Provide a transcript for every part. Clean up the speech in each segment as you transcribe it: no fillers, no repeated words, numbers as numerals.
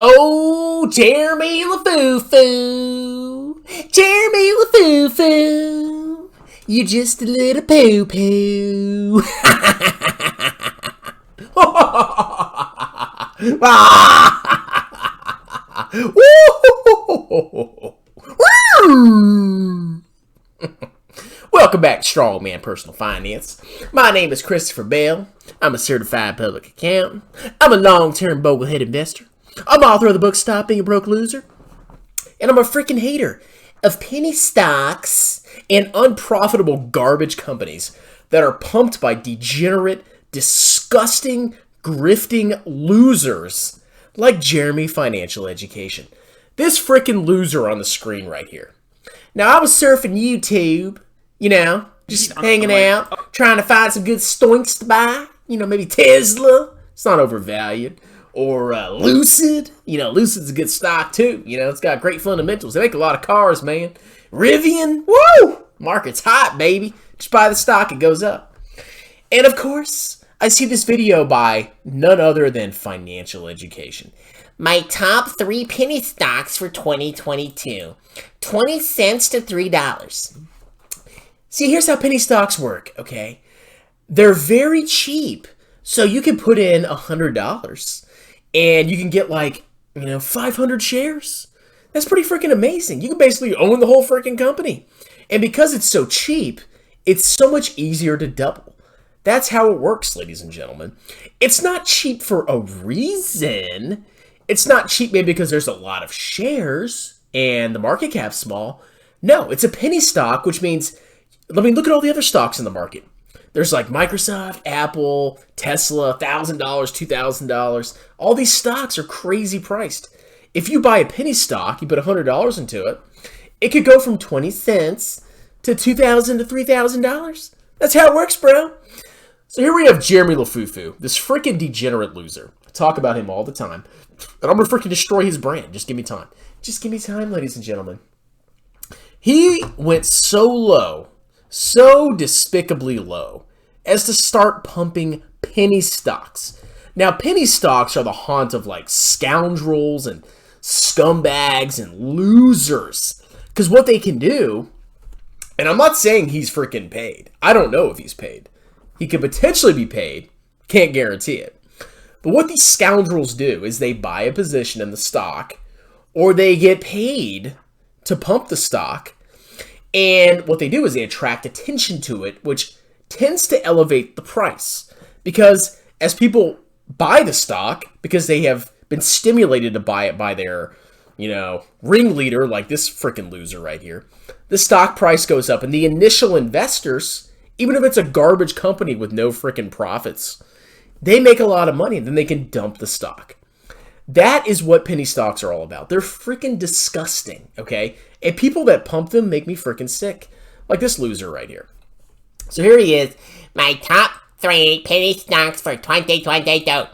Oh, Jeremy LaFoo-Foo. Jeremy LaFoo-Foo. You just a little poo-poo. Welcome back to Strongman Personal Finance. My name is Christopher Bell. I'm a certified public accountant. I'm a long-term boglehead investor. I'm author of the book Stop Being a Broke Loser. And I'm a freaking hater of penny stocks and unprofitable garbage companies that are pumped by degenerate, disgusting, grifting losers like Jeremy Financial Education. This freaking loser on the screen right here. Now, I was surfing YouTube, you know, just hanging out, trying to find some good stoinks to buy. You know, maybe Tesla. It's not overvalued. Or Lucid. You know, Lucid's a good stock too. You know, it's got great fundamentals. They make a lot of cars, man. Rivian. Woo! Market's hot, baby. Just buy the stock, it goes up. And of course, I see this video by none other than Financial Education. My top 3 penny stocks for 2022. 20 cents to $3. See, here's how penny stocks work, okay? They're very cheap. So you can put in $100 and you can get like, 500 shares. That's pretty freaking amazing. You can basically own the whole freaking company. And because it's so cheap, it's so much easier to double. That's how it works, ladies and gentlemen. It's not cheap for a reason. It's not cheap maybe because there's a lot of shares and the market cap's small. No, it's a penny stock, which means, look at all the other stocks in the market. There's like Microsoft, Apple, Tesla, $1,000, $2,000. All these stocks are crazy priced. If you buy a penny stock, you put $100 into it, it could go from 20 cents to $2,000 to $3,000. That's how it works, bro. So here we have Jeremy LaFoo-Foo, this freaking degenerate loser. I talk about him all the time. And I'm going to freaking destroy his brand. Just give me time. Just give me time, ladies and gentlemen. He went so low, so despicably low, as to start pumping penny stocks. Now, penny stocks are the haunt of like scoundrels and scumbags and losers. Because what they can do, and I'm not saying he's freaking paid. I don't know if he's paid. He could potentially be paid. Can't guarantee it. But what these scoundrels do is they buy a position in the stock or they get paid to pump the stock. And what they do is they attract attention to it, which tends to elevate the price. Because as people buy the stock, because they have been stimulated to buy it by their, ringleader, like this freaking loser right here, the stock price goes up. And the initial investors, even if it's a garbage company with no freaking profits, they make a lot of money and then they can dump the stock. That is what penny stocks are all about. They're freaking disgusting, okay? And people that pump them make me freaking sick. Like this loser right here. So here he is. My top 3 penny stocks for 2022.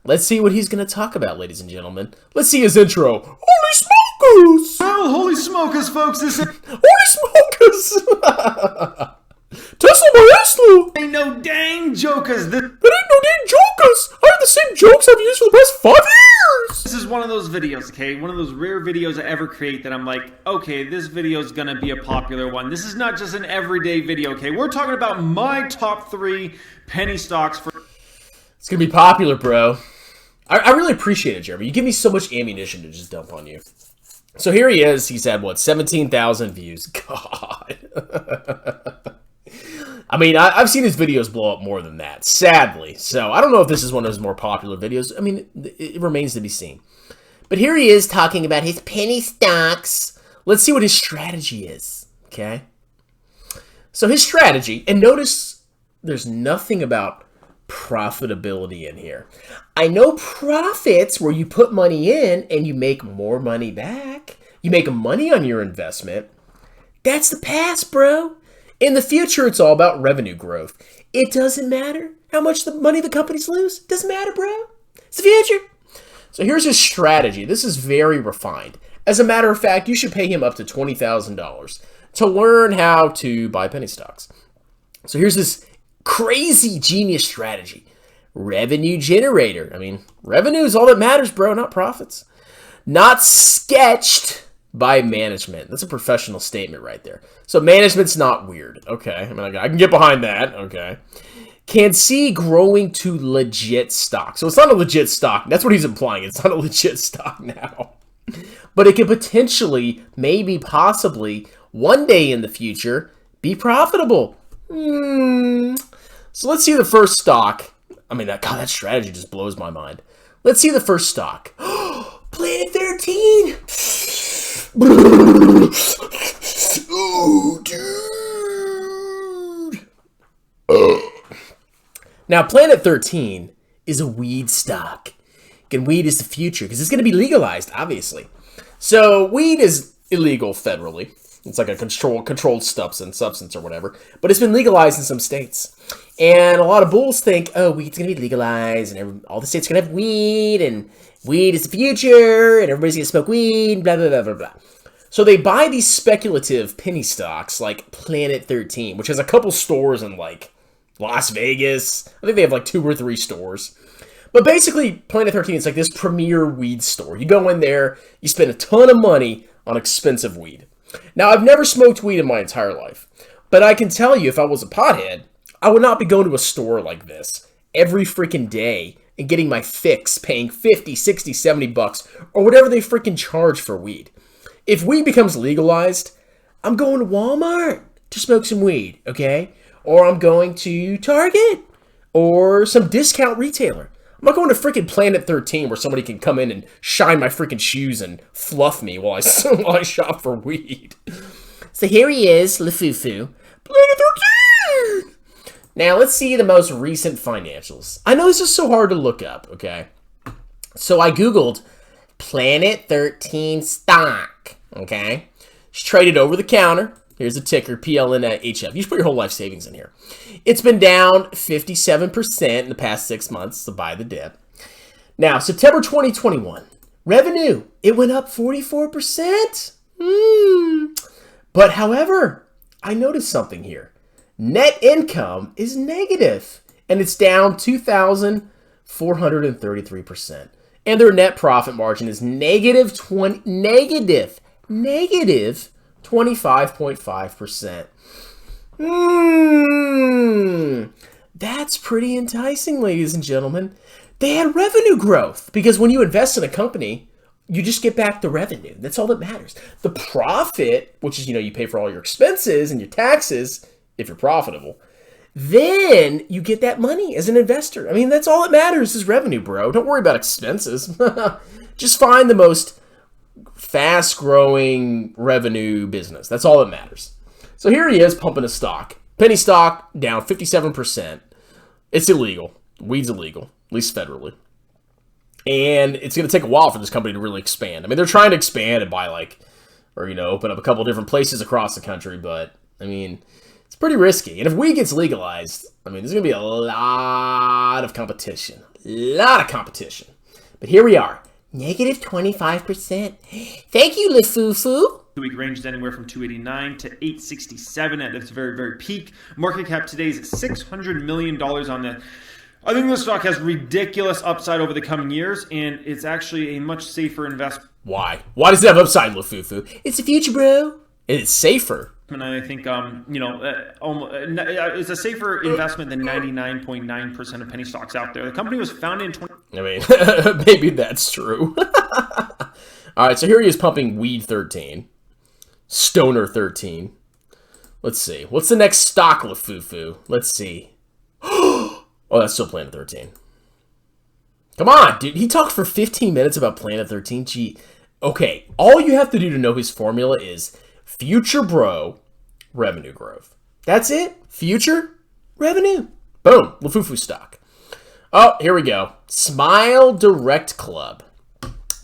Let's see what he's going to talk about, ladies and gentlemen. Let's see his intro. Holy smokers! Well, holy smokers, folks. This is... Holy smokers! Tesla Maestro! Ain't no dang jokers. That ain't no dang jokers! I have the same jokes I've used for the past 5 years! This is one of those videos, okay? One of those rare videos I ever create that I'm like, okay, this video is gonna be a popular one. This is not just an everyday video, okay? We're talking about my top 3 penny stocks for... It's gonna be popular, bro. I really appreciate it, Jeremy. You give me so much ammunition to just dump on you. So here he is. He's had, 17,000 views. God. I mean, I've seen his videos blow up more than that, sadly. So I don't know if this is one of his more popular videos. I mean, it remains to be seen. But here he is talking about his penny stocks. Let's see what his strategy is, okay? So his strategy, and notice there's nothing about profitability in here. I know profits where you put money in and you make more money back. You make money on your investment. That's the past, bro. In the future, it's all about revenue growth. It doesn't matter how much the money the companies lose. It doesn't matter, bro. It's the future. So here's his strategy. This is very refined. As a matter of fact, you should pay him up to $20,000 to learn how to buy penny stocks. So here's this crazy genius strategy. Revenue generator. I mean, revenue is all that matters, bro, not profits. Not sketched by management. That's a professional statement right there. So management's not weird. Okay. I mean, I can get behind that. Okay. Can see growing to legit stock. So it's not a legit stock. That's what he's implying. It's not a legit stock now. But it could potentially, maybe, possibly, one day in the future, be profitable. So let's see the first stock. I mean, that strategy just blows my mind. Let's see the first stock. Planet 13! Oh, dude! Now, Planet 13 is a weed stock. And weed is the future, because it's going to be legalized, obviously. So, weed is illegal federally. It's like a controlled substance or whatever. But it's been legalized in some states. And a lot of bulls think, oh, weed's going to be legalized, and all the states are going to have weed, and weed is the future, and everybody's going to smoke weed, blah, blah, blah, blah, blah. So they buy these speculative penny stocks like Planet 13, which has a couple stores in, like, Las Vegas. I think they have, like, 2 or 3 stores. But basically, Planet 13 is like this premier weed store. You go in there, you spend a ton of money on expensive weed. Now, I've never smoked weed in my entire life. But I can tell you, if I was a pothead, I would not be going to a store like this every freaking day and getting my fix, paying 50, 60, 70 bucks, or whatever they freaking charge for weed. If weed becomes legalized, I'm going to Walmart to smoke some weed, okay? Or I'm going to Target or some discount retailer. I'm not going to freaking Planet 13 where somebody can come in and shine my freaking shoes and fluff me while I shop for weed. So here he is, LeFufu. Planet 13! Now, let's see the most recent financials. I know this is so hard to look up, okay? So I Googled Planet 13 stock, okay? It's traded over the counter. Here's the ticker, PLNHF. You should put your whole life savings in here. It's been down 57% in the past 6 months, so buy the dip. Now, September 2021, revenue, it went up 44%. But however, I noticed something here. Net income is negative, and it's down 2,433%. And their net profit margin is negative 25.5%. That's pretty enticing, ladies and gentlemen. They had revenue growth because when you invest in a company, you just get back the revenue. That's all that matters. The profit, which is, you pay for all your expenses and your taxes if you're profitable, then you get that money as an investor. I mean, that's all that matters is revenue, bro. Don't worry about expenses. Just find the most fast-growing revenue business. That's all that matters. So here he is pumping a stock. Penny stock down 57%. It's illegal. Weed's illegal, at least federally. And it's going to take a while for this company to really expand. I mean, they're trying to expand and buy open up a couple different places across the country, but, I mean, it's pretty risky. And if weed gets legalized, I mean, there's going to be a lot of competition. But here we are. Negative 25%. Thank you, LeFufu. 2-week range is anywhere from 289 to 867 at its very, very peak. Market cap today is at $600 million on the... I think this stock has ridiculous upside over the coming years, and it's actually a much safer investment. Why? Why does it have upside, LeFufu? It's the future, bro. It's safer. And I think, it's a safer investment than 99.9% of penny stocks out there. The company was founded in I mean, maybe that's true. All right, so here he is pumping Weed 13. Stoner 13. Let's see. What's the next stock, LeFufu? Let's see. Oh, that's still Planet 13. Come on, dude. He talked for 15 minutes about Planet 13. Gee. Okay, all you have to do to know his formula is future bro revenue growth. That's it. Future revenue. Boom. LeFufu stock. Oh, here we go. SmileDirectClub.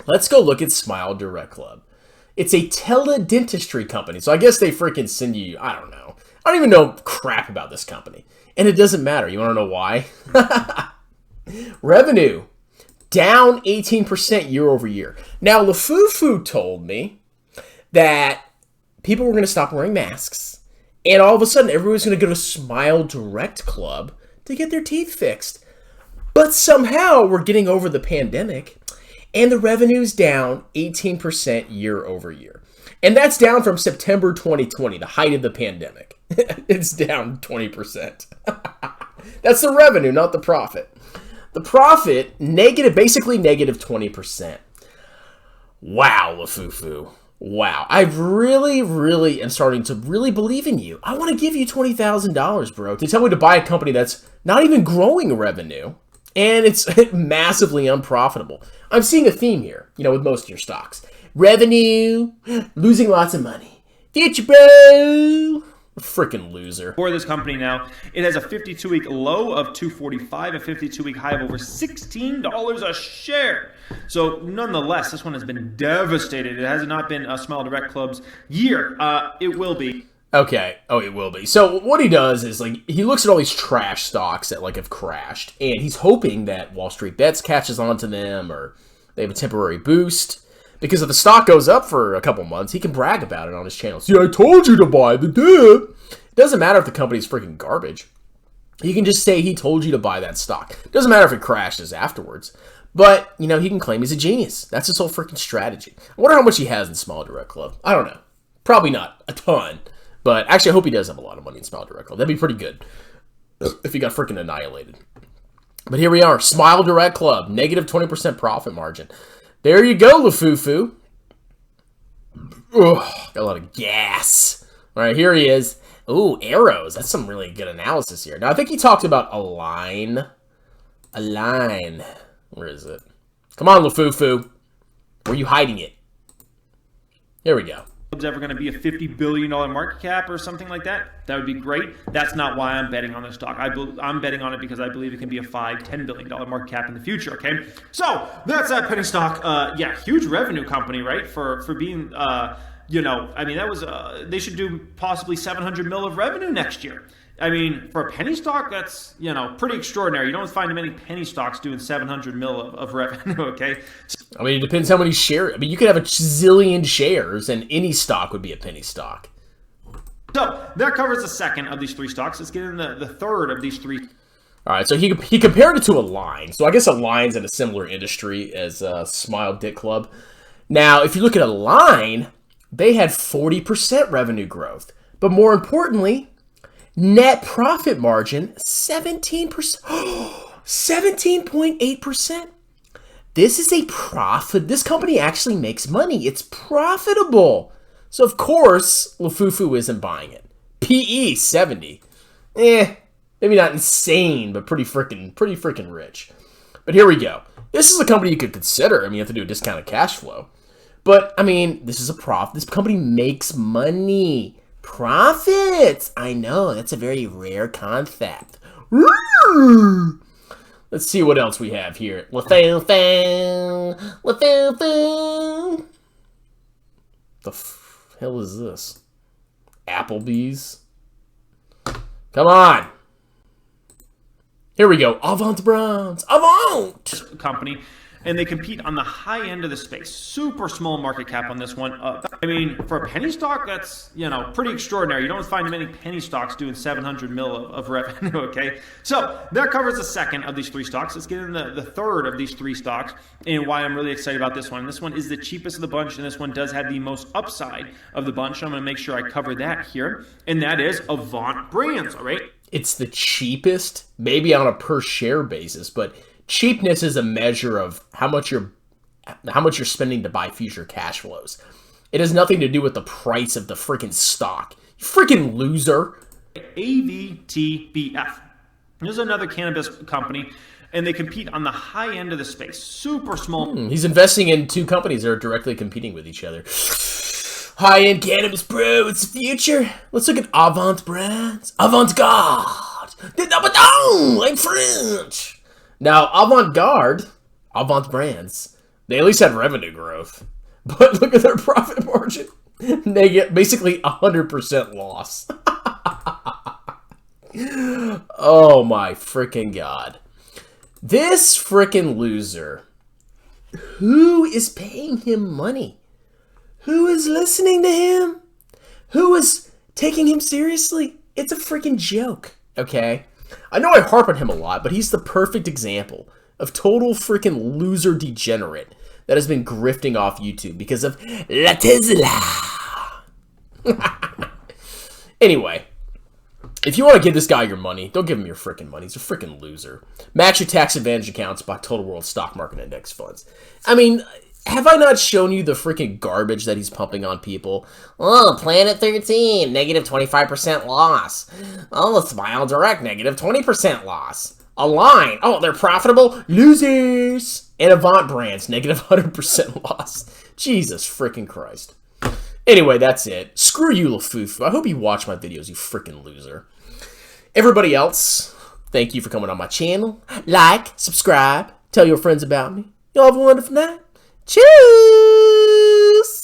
Let's go look at SmileDirectClub. It's a teledentistry company. So I guess they freaking send you, I don't know. I don't even know crap about this company. And it doesn't matter. You want to know why? Revenue. Down 18% year over year. Now, LeFufu told me that people were going to stop wearing masks. And all of a sudden, everyone's going to go to SmileDirectClub to get their teeth fixed. But somehow, we're getting over the pandemic. And the revenue's down 18% year over year. And that's down from September 2020, the height of the pandemic. It's down 20%. That's the revenue, not the profit. The profit, basically negative 20%. Wow, Lafufu. Wow. I really am starting to really believe in you. I want to give you $20,000, bro, to tell me to buy a company that's not even growing revenue, and it's massively unprofitable. I'm seeing a theme here, with most of your stocks. Revenue, losing lots of money. Future, bro. Freaking loser. For this company now, it has a 52-week low of $245, a 52-week high of over $16 a share. So nonetheless, this one has been devastated. It has not been SmileDirectClub's year. It will be. Okay. Oh, it will be. So what he does is he looks at all these trash stocks that have crashed, and he's hoping that Wall Street Bets catches on to them, or they have a temporary boost. Because if the stock goes up for a couple months, he can brag about it on his channel. See, I told you to buy the dip. It doesn't matter if the company's freaking garbage. He can just say he told you to buy that stock. It doesn't matter if it crashes afterwards. But, he can claim he's a genius. That's his whole freaking strategy. I wonder how much he has in SmileDirectClub. I don't know. Probably not a ton. But actually, I hope he does have a lot of money in SmileDirectClub. That'd be pretty good if he got freaking annihilated. But here we are. SmileDirectClub. Negative 20% profit margin. There you go, Lafufu. Got a lot of gas. All right, here he is. Ooh, arrows. That's some really good analysis here. Now, I think he talked about a line. A line. Where is it? Come on, Lafufu. Where are you hiding it? Here we go. Ever going to be a $50 billion market cap or something like that? That would be great. That's not why I'm betting on this stock. I'm betting on it because I believe it can be a $5-10 billion market cap in the future, okay? So, that's that penny stock. Yeah, huge revenue company, right? For being, I mean, that was, they should do possibly 700 mil of revenue next year. I mean, for a penny stock, that's, pretty extraordinary. You don't find many penny stocks doing 700 mil of revenue, okay? I mean, it depends how many shares. I mean, you could have a zillion shares, and any stock would be a penny stock. So, that covers the second of these three stocks. Let's get in the third of these three. All right, so he compared it to a line. So I guess a line's in a similar industry as SmileDirectClub. Now, if you look at a line, they had 40% revenue growth. But more importantly, net profit margin, 17%. 17.8%. This is a profit. This company actually makes money. It's profitable. So, of course, Lafufu isn't buying it. PE, 70. Maybe not insane, but pretty freaking rich. But here we go. This is a company you could consider. I mean, you have to do a discounted cash flow. But, I mean, this is a profit. This company makes money. Profits! I know, that's a very rare concept. Let's see what else we have here. The hell is this? Applebee's? Come on! Here we go. Avant Brands. Avant! Company. And they compete on the high end of the space. Super small market cap on this one. I mean, for a penny stock, that's, pretty extraordinary. You don't find many penny stocks doing 700 mil of revenue, okay? So, that covers the second of these three stocks. Let's get in the third of these three stocks and why I'm really excited about this one. This one is the cheapest of the bunch, and this one does have the most upside of the bunch. I'm going to make sure I cover that here, and that is Avant Brands, all right? It's the cheapest, maybe on a per share basis, but cheapness is a measure of how much you're spending to buy future cash flows. It has nothing to do with the price of the freaking stock. You freaking loser. AVTBF. This is another cannabis company, and they compete on the high end of the space. Super small. He's investing in two companies that are directly competing with each other. High-end cannabis, bro. It's the future. Let's look at Avant Brands. Avant-garde. I'm French. Now, Avant-garde, Avant Brands, they at least had revenue growth. But look at their profit margin. They get basically 100% loss. Oh my freaking God. This freaking loser, who is paying him money? Who is listening to him? Who is taking him seriously? It's a freaking joke, okay? I know I harp on him a lot, but he's the perfect example of total freaking loser degenerate that has been grifting off YouTube because of La Tesla. Anyway, if you want to give this guy your money, don't give him your freaking money. He's a freaking loser. Max your tax advantage accounts by Total World Stock Market Index funds. I mean, have I not shown you the freaking garbage that he's pumping on people? Oh, Planet 13, negative 25% loss. Oh, SmileDirect, negative 20% loss. Align, oh, they're profitable? Losers. And Avant brands, negative 100% loss. Jesus freaking Christ. Anyway, that's it. Screw you, LaFoofo. I hope you watch my videos, you freaking loser. Everybody else, thank you for coming on my channel. Like, subscribe, tell your friends about me. Y'all have a wonderful night. Cheers!